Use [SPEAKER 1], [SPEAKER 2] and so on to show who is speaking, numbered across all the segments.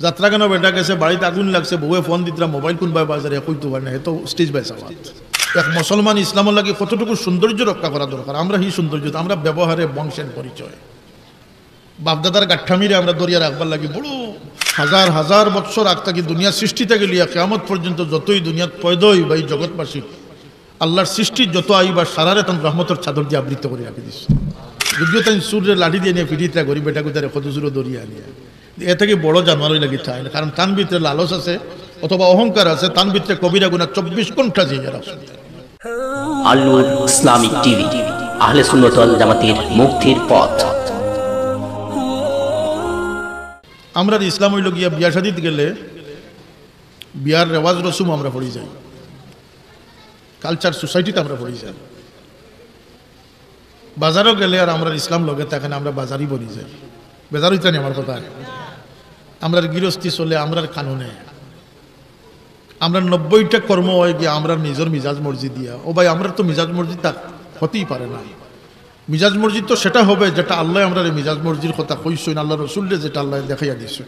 [SPEAKER 1] যাত্রা কেন বেটা গেছে বাড়িতে আগুন লাগছে বউয়ে ফোন দিতরা মোবাইল কোনবাই বাজারে কইতে পারে না এত স্টেজ বাইসা এক মুসলমান ইসলামের লাগে কতটুকু সৌন্দর্য রক্ষা করা দরকার আমরা এই সৌন্দর্য আমরা ব্যবহারে বংশের পরিচয় বাপদাদার গাঠ্ঠামিরে আমরা দরিয়া রাখবার লাগি বড় হাজার হাজার বৎসর আগ থেকে দুনিয়া সৃষ্টি থেকে লিয়া কিয়ামত পর্যন্ত যতই দুনিয়াত পয়দা হই ভাই জগৎবাসী আল্লাহর সৃষ্টির যত আইবার সারারে তখন রহমতের চাদর দিয়ে আবৃত করে রাখি দিচ্ছে যদিও তাই সূর্যের লাঠি দিয়ে নিয়ে ফিরিতে করি বেটাকে তারা কত জোরে দরিয়া নিয়ে এ থেকে বড় জানোয়ারই লাগি থাকে না কারণ তান ভিতরে লালস আছে অথবা অহংকার আছে তান ভিতরে কবিরা গুণা 24 ঘন্টা জিয়া রাখছে
[SPEAKER 2] আল-নূর ইসলামিক টিভি আহলে সুন্নাত ওয়াল জামাতের মুক্তির পথ।
[SPEAKER 1] আমরা ইসলাম হইল গিয়া বিয়া শাদিতে গেলে বিয়ার রেওয়াজ রসুম আমরা পড়ি যাই কালচার সোসাইটিতে আমরা পড়ি যাই বাজারও গেলে আর আমরা ইসলাম লগে থাকে আমরা বাজারই বলি যাই বেজার হইতে নি আমার কথা আমরা গৃহস্থী চলে আমরা কানুনে আমরা 90টা কর্ম হয় গিয়ে আমরা নিজের মিজাজ মর্জি দিয়া ও ভাই আমরা তো মিজাজ মর্জি তা হতেই পারে না মিজাজ মসজিদ তো সেটা হবে যেটা আল্লাহ আমরা মিজাজ মসজিদ কথা কইসইন আল্লাহ রসুল্লে যেটা আল্লাহ দেখাইয়া দিয়েছেন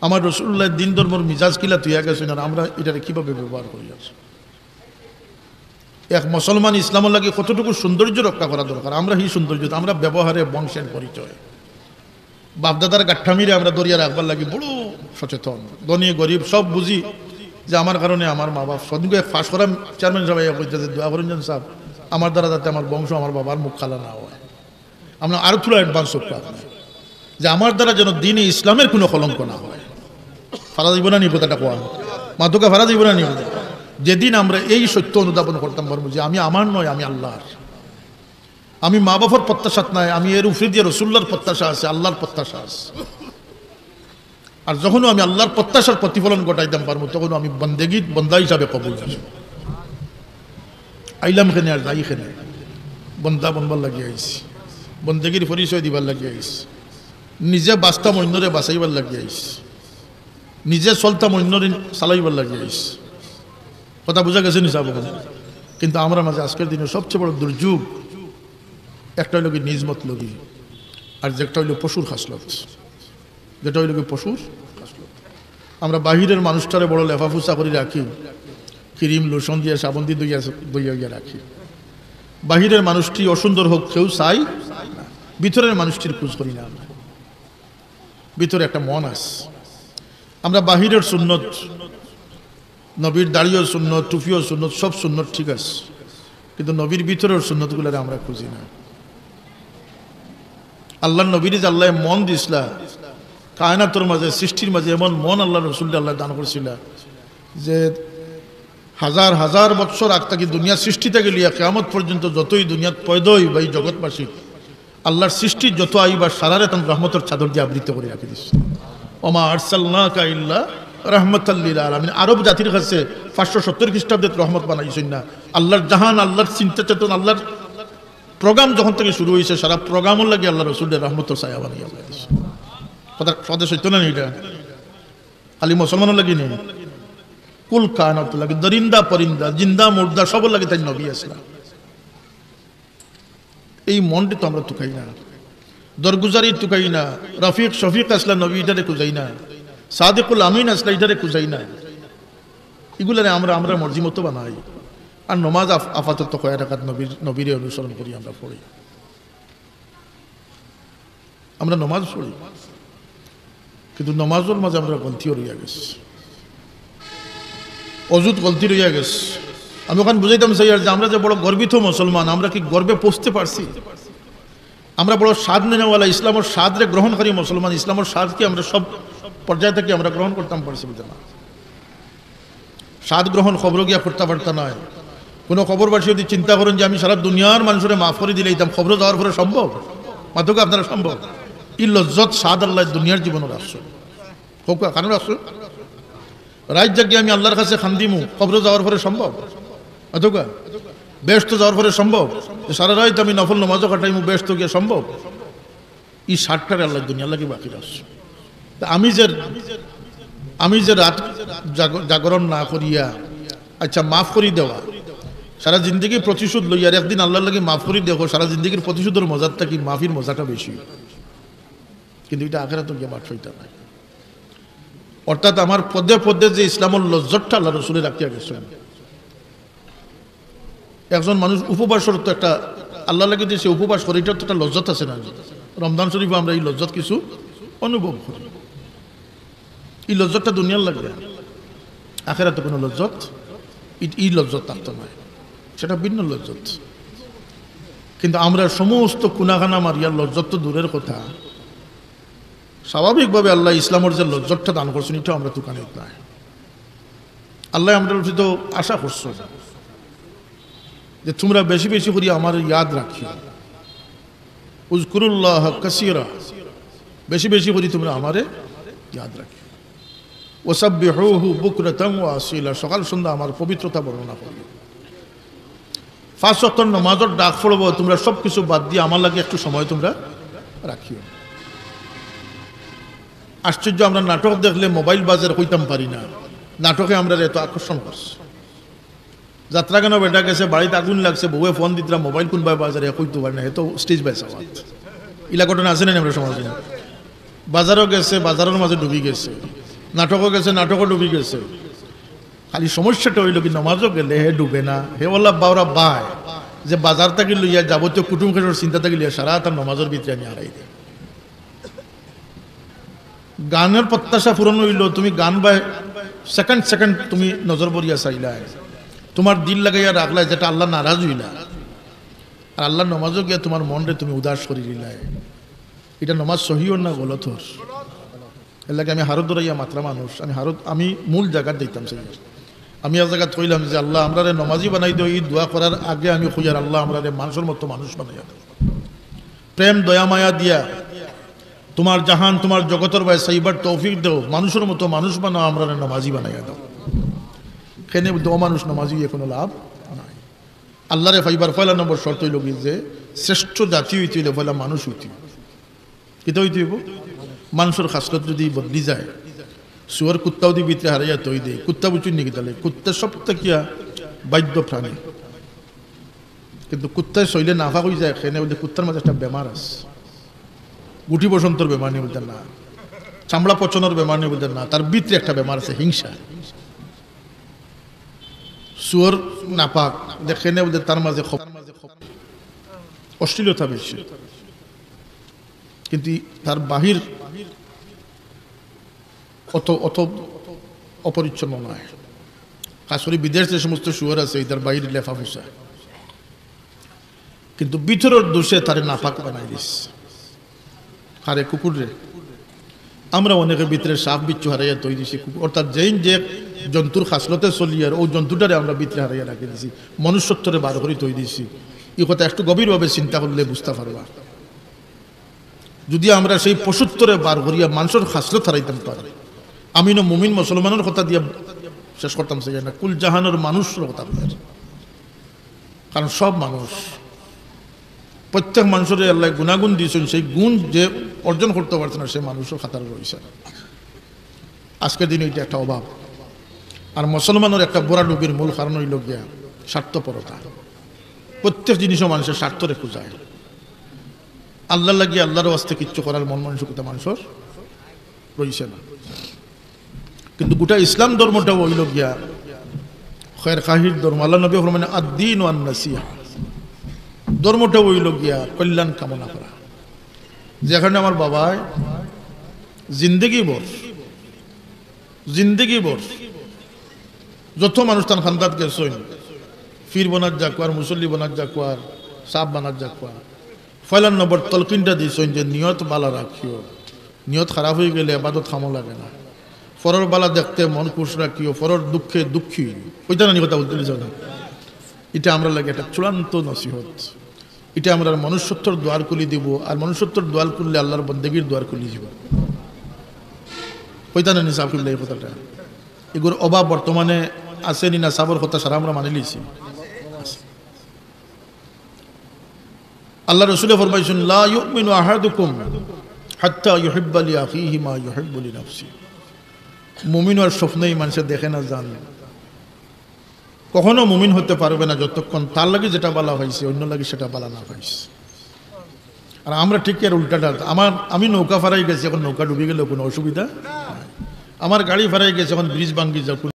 [SPEAKER 1] আমার রসুল্লাহ দিন ধর্মর মিজাজ কিলা তুইয়া গেছেন আর আমরা এটাকে কীভাবে ব্যবহার করি আছি এক মুসলমান ইসলামের লাগে কতটুকু সৌন্দর্য রক্ষা করা দরকার আমরা এই সৌন্দর্য আমরা ব্যবহারে বংশের পরিচয় বাপদাদার গাঠ্ঠামিরে আমরা দরিয়া রাখবার লাগি বড় সচেতন ধনী গরিব সব বুঝি যে আমার কারণে আমার মা বাপ সদকে ফাঁস করা চেয়ারম্যান সাহেব কইতেছে দোয়া করেন সাহেব আমার দ্বারা যাতে আমার বংশ আমার বাবার মুখ খালা না হয় আমরা আরো থোড়া অ্যাডভান্স হোক যে আমার দ্বারা যেন দিনে ইসলামের কোনো কলঙ্ক না হয় ফারা দিব না নি কথাটা কোয়া মাতুকা ফারা দিব না নি যেদিন আমরা এই সত্য অনুধাবন করতাম পারবো যে আমি আমার নয় আমি আল্লাহর আমি মা বাবার প্রত্যাশাত নয় আমি এর উপরে দিয়ে রসুল্লার প্রত্যাশা আছে আল্লাহর প্রত্যাশা আছে আর যখনও আমি আল্লাহর প্রত্যাশার প্রতিফলন ঘটাইতাম পারবো তখন আমি বন্দেগী বন্দা হিসাবে কবুল করব আইলাম খেনে আর যাই খেনে বন্দা বনবার লাগিয়ে আইছি বন্দেগীর পরিচয় দিবার লাগিয়ে আইছি নিজে বাঁচতাম অন্যরে বাঁচাইবার লাগিয়ে আইছি নিজে চলতাম অন্যরে চালাইবার লাগিয়ে আইছি কথা বোঝা গেছে নি সাহেব কিন্তু আমরা মাঝে আজকের দিনে সবচেয়ে বড় দুর্যোগ একটা হইল কি নিজমত লগি আর যেটা হইল পশুর খাসলত যেটা হইল কি পশুর খাসলত আমরা বাহিরের মানুষটারে বড় লেফাফুসা করে রাখি ক্রিম লোশন দিয়ে সাবন দিয়ে দইয়া রাখি বাহিরের মানুষটি অসুন্দর হোক কেউ চাই ভিতরের মানুষটির খোঁজ করি না আমরা ভিতরে একটা মন আছে আমরা বাহিরের সুন্নত নবীর দাড়িও সুন্নত টুপিও সুন্নত সব সুন্নত ঠিক আছে কিন্তু নবীর ভিতরের সুন্নতগুলো আমরা খুঁজি না আল্লাহ নবীর যে আল্লাহ মন দিসলা কায়নাতর মাঝে সৃষ্টির মাঝে এমন মন আল্লাহ রসুল আল্লাহ দান করছিল যে হাজার হাজার বৎসর আগ থেকে দুনিয়া সৃষ্টি থেকে লিয়া কিয়ামত পর্যন্ত যতই দুনিয়াত পয়দা হই ভাই জগৎবাসী আল্লাহর সৃষ্টির যত আইবার সারারে তখন রহমতের চাদর দিয়ে আবৃত করে রাখি দিচ্ছে ওমা আরসালনাকা ইল্লা রাহমাতাল লিল আলামিন আরব জাতির কাছে 570 খ্রিস্টাব্দে রহমত বানাইছেন না আল্লাহর জাহান আল্লাহর চিন্তা চেতন আল্লাহর প্রোগ্রাম যখন থেকে শুরু হয়েছে সারা প্রোগ্রামের লাগে আল্লাহ রসুলের রহমতের ছায়া বানিয়ে দিচ্ছে কথা সদা সত্য না এটা খালি মুসলমানের লাগে নেই কুল কায়নাত লাগে দরিন্দা পরিন্দা জিন্দা মুর্দা সব লাগে তাই নবী আসলাম এই মনটি তো আমরা তুকাই না দরগুজারি তুকাই না রফিক শফিক আসলা নবী এটারে খুঁজাই না সাদেকুল আমিন আসলা এটারে খুঁজাই না এগুলারে আমরা মর্জি মতো বানাই আর নমাজ আপাতত কয়া রাখাত নবীরে অনুসরণ করি আমরা পড়ি আমরা নমাজ পড়ি কিন্তু নমাজের মাঝে আমরা গলতিও রইয়া গেছি অযুত গলতি রইয়া গেছে আমি ওখানে বুঝাইতাম চাই আর যে আমরা যে বড় গর্বিত মুসলমান আমরা কি গর্বে পৌঁছতে পারছি আমরা বড় স্বাদ নেওয়ালা ইসলামের স্বাদরে গ্রহণকারী মুসলমান ইসলামের স্বাদকে আমরা সব পর্যায় থেকে আমরা গ্রহণ করতাম পারছি বুঝতে না স্বাদ গ্রহণ খবর গিয়া করতে পারতাম নয় কোনো খবরবাসী যদি চিন্তা করেন যে আমি সারা দুনিয়ার মানুষের মাফ করে দিলে এইতাম খবর যাওয়ার পরে সম্ভব মাত্র আপনারা সম্ভব ই লজ্জত স্বাদ আল্লাহ দুনিয়ার জীবনের আসছো হোক কারণ আসছো রাত জাগিয়ে আমি আল্লাহর কাছে খান্দিমু খবর যাওয়ার পরে সম্ভব অথবা ব্যস্ত যাওয়ার পরে সম্ভব সারা রাত আমি নফল নমাজও কাটাইমু ব্যস্ত গিয়ে সম্ভব ই ষাটটারে আল্লাহ দুনিয়া লাগে বাকি আসছো আমি যে রাত জাগরণ না করিয়া আচ্ছা মাফ করি দেওয়া সারা জিন্দগি প্রতিশোধ লইয়ার একদিন আল্লাহর লাগে মাফ করি দেখো সারা জিন্দগির প্রতিশোধের মজারটা কি মাফির মজাটা বেশি কিন্তু এটা আখেরাতে গিয়ে বাট হইতে নাই অর্থাৎ আমার পদে পদে যে ইসলামের লজ্জতটা আল্লাহ রসুলে রাখিয়া গেছেন। একজন মানুষ উপবাসের তো একটা আল্লাহ লাগে যে সে উপবাস করে, এটার তো একটা লজ্জত আছে না? রমজান শরীফে আমরা এই লজ্জত কিছু অনুভব করি। এই লজ্জতটা দুনিয়ার লাগবে, আখেরাতে কোনো লজ্জত এই লজ্জত থাকতো নয়, সেটা ভিন্ন লজ্জত। কিন্তু আমরা সমস্ত কুনাখানা মারিয়ার লজ্জত তো দূরের কথা, স্বাভাবিকভাবে আল্লাহ ইসলামের যে লজ্জতটা দান করছেন এটা আমরা দোকানে নাই। আল্লাহ আমরা তো আশা করছো যে তোমরা বেশি বেশি করে আমার ইয়াদ রাখিও, উযকুরুল্লাহ কাসীরা, বেশি বেশি করে তোমরা আমারে ইয়াদ রাখিও। ওয়াসাব্বিহুহু বুকরাতান ওয়া আসীলা, সকাল সন্ধ্যা আমার পবিত্রতা বর্ণনা করো। 5 ওয়াক্ত নামাজের ডাক পড়ব, তোমরা সব কিছু বাদ দিয়ে আমার লাগে একটু সময় তোমরা রাখিও। আশ্চর্য, আমরা নাটক দেখলে মোবাইল বাজার কইতাম পারি না, নাটকে আমরা এত আকর্ষণ করছি। যাত্রা কেন বেটা গেছে, বাড়িতে আগুন লাগছে, বউয়ে ফোন দিতরা, মোবাইল কোনবাই বাজারে কইতে পারি না, এত স্টেজ বাইছে। ইলা ঘটনা আছে না আমরা সমাজে? বাজারও গেছে, বাজারের মাঝে ডুবি গেছে, নাটকও গেছে, নাটকও ডুবি গেছে। খালি সমস্যাটা হইল কি নমাজও গেলে হে ডুবে না, হে ওলা বাউরা বায় যে বাজার থেকে লইয়া যাবতীয় কুটুম খেলোর চিন্তা থেকে লইয়া সারা তার নমাজের ভিতরে আমি হারাই দেয়। গানের প্রত্যাশা পূরণ হইল, তুমি গান বাই সেকেন্ড সেকেন্ড তুমি নজর বরিয়া চাইলাই, তোমার দিল লাগাইয়া রাখলাই, যেটা আল্লাহ নারাজ হইলা। আর আল্লাহ নমাজও গিয়া তোমার মনরে তুমি উদাস করে দিলাই। এটা নমাজ সহিও না গলত? এর লাগে আমি হারত দৌড়াইয়া মাত্রা মানুষ, আমি মূল জায়গা দিতাম। সেই আমি এক জায়গা থইলাম যে আল্লাহ আমরা নমাজি বানাই দিও, এই দোয়া করার আগে আমি খুঁজার আল্লাহ আমরা মানুষের মতো মানুষ বানাইয়া দাও, প্রেম দয়া মায়া দিয়া তোমার জাহান তোমার জগতের ভাই সাইবার তৌফিক দেও, মানুষের মতো মানুষ বানাও, আমরা নমাজি বানাইয়া দাও। এখানে দো মানুষ নমাজি কোনো লাভ নাই। আল্লাহরে ফাইবার পয়লা নম্বর শর্ত হইল কি যে শ্রেষ্ঠ জাতি হইতে হইলে পয়লা মানুষ হইতে, কিতা হইতে হইব? মানুষের খাসলত যদি বদলি যায়, শুয়ার কুত্তাও দিয়ে ভিতরে হারাইয়া তৈ দেয়। কুত্তা বুঝুন নাকি? তাহলে কুত্তা সব কিয়া বাধ্য প্রাণী, কিন্তু কুত্তায় শৈলে নাফা হয়ে যায়। এখানে বলতে কুত্তার মাঝে একটা বেমার আছে, গুটি বসন্তর বেমার নিয়ে বলতেন না, চামড়া পচনের বেমার নিয়ে বলতেন না, তার ভিতরে একটা বেমার আছে হিংসা। শুয়ার নাপাক দেখে নে বলতে তার মাঝে অশ্লীলতা বেশি, কিন্তু তার বাহির অত অত অপরিচ্ছন্ন নয়। খাস করে বিদেশ যে সমস্ত শুয়ার আছে তার বাইরে লেফা ফুসা, কিন্তু ভিতরের দোষে তারে নাপাক বানাই দিস। হারে কুকুর রে, আমরা অনেকে ভিতরে সাপ বিচ্ছু হারাইয়া তৈরি দিছি, অর্থাৎ যেই যে জন্তুর খাসলতে চলি আর ওই জন্তুটারে আমরা ভিতরে হারাইয়া রাখি দিছি, মনুষ্যত্বরে বার করে তৈরি দিছি। এই কথা একটু গভীরভাবে চিন্তা করলে বুঝতে পারবা। যদি আমরা সেই পশুত্বরে বার করিয়া মানুষের খাসলত হারাইতাম পারি, আমি না মুমিন মুসলমানের কথা দিয়ে শেষ করতাম সে না, কুল জাহানের মানুষের কথা। কারণ সব মানুষ, প্রত্যেক মানুষের আল্লাহ গুণাগুণ দিয়েছেন, সেই গুণ যে অর্জন করতে পারছে না সে মানুষের খাতার রয়েছে। আজকের দিনে এটা একটা অভাব। আর মুসলমানের একটা বুড়া ডুবির মূল কারণ হইল গিয়া স্বার্থপরতা। প্রত্যেক জিনিসও মানুষের স্বার্থ রেখে যায়, আল্লাহ লাগিয়ে আল্লাহর ওয়াস্তে কিচ্ছু করার মন মানসিকতা মানুষের রয়েছে না। কিন্তু গোটা ইসলাম ধর্মটা হইল গিয়া খৈর খাহির ধর্ম। আল্লাহ নবী ফরমান আদ-দীন ওয়ান নাসিহা, ধর্মটা হইল গিয়া কল্যাণ কামনা করা। যেখানে আমার বাবায় জিন্দগি ভর যত মানুষ তার খান্দাত গেছেন, ফির বনার জাকুয়ার, মুসল্লি বনার জাকুয়ার, সাপ বানার জাকুয়ার, ফয়লান নম্বর তলকিনটা দিয়েছেন যে নিয়ত বালা রাখিও, নিয়ত খারাপ হয়ে গেলে আবাদত খামো লাগে না। ফরর বালা দেখতে মন খুশ রাখিও, ফরর দুঃখে দুঃখী ওইটা না কথা বলতে চাও না। এটা আমরা লাগে একটা চূড়ান্ত নসিহত। এটা আমরা মনুষ্যত্বর দ্বার খুলি দিব, আর মনুষ্যত্বর দ্বার খুললে আল্লাহর বন্দেগীর দ্বার খুলি যাব। ওইটা না নিসাব করলে এই কথাটা, এগুলোর অভাব বর্তমানে আসেনি না? সাবর কথা সারা আমরা মানে লিছি। আল্লাহ রসুলে ফরমাইছেন লা ইউমিনু আহাদুকুম হাত্তা ইউহিব্বা লিআখিহি মা ইউহিব্বু লিনাফসিহি। মুমিন আর স্বপ্নেই মানুষের দেখে না, জানে কখনো মুমিন হতে পারবে না যতক্ষণ তার লাগে যেটা বলা হয়েছে অন্য লাগে সেটা বলা না হয়েছে। আর আমরা ঠিক এর উল্টাটা, আমি নৌকা ফারাই গেছি, এখন নৌকা ডুবে গেলে কোনো অসুবিধা নাই। আমার গাড়ি ফেরাই গেছে, এখন ব্রিজ ভাঙ্গি যাও।